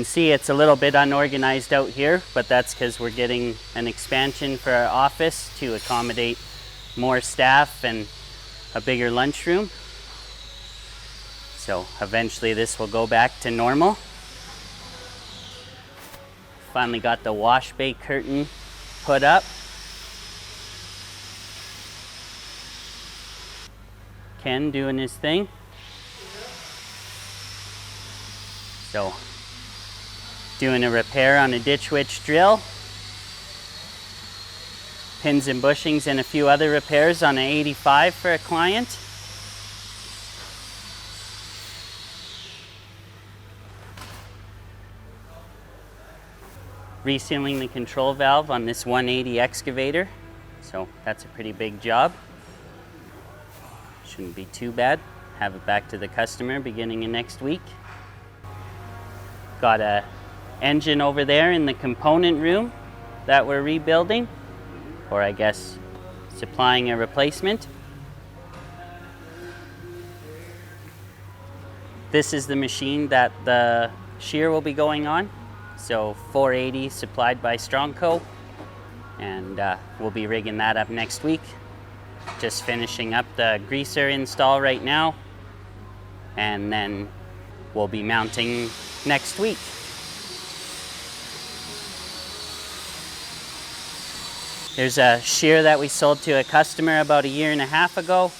can see it's a little bit unorganized out here, but that's because we're getting an expansion for our office to accommodate more staff and a bigger lunchroom. So eventually this will go back to normal. Finally got the wash bay curtain put up. Ken doing his thing. So, doing a repair on a ditch witch drill. Pins and bushings and a few other repairs on an 85 for a client. Resealing the control valve on this 180 excavator. So that's a pretty big job. Shouldn't be too bad. Have it back to the customer beginning of next week. Got a engine over there in the component room that we're rebuilding, or I guess supplying a replacement. This is the machine that the shear will be going on. So 480 supplied by Strongco, and we'll be rigging that up next week. Just finishing up the greaser install right now, and then we'll be mounting next week. There's a shear that we sold to a customer about 1.5 years ago.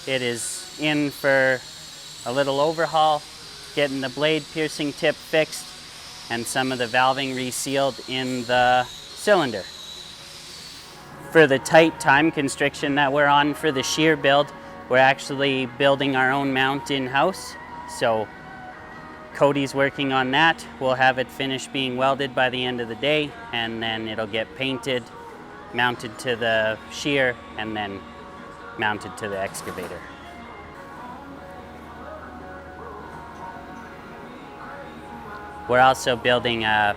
It is in for a little overhaul, getting the blade piercing tip fixed and some of the valving resealed in the cylinder. For the tight time constriction that we're on for the shear build, we're actually building our own mount in-house. So Cody's working on that. We'll have it finished being welded by the end of the day, and then it'll get painted, mounted to the shear, and then mounted to the excavator. We're also building a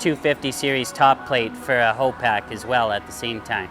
250 series top plate for a hoe pack as well at the same time.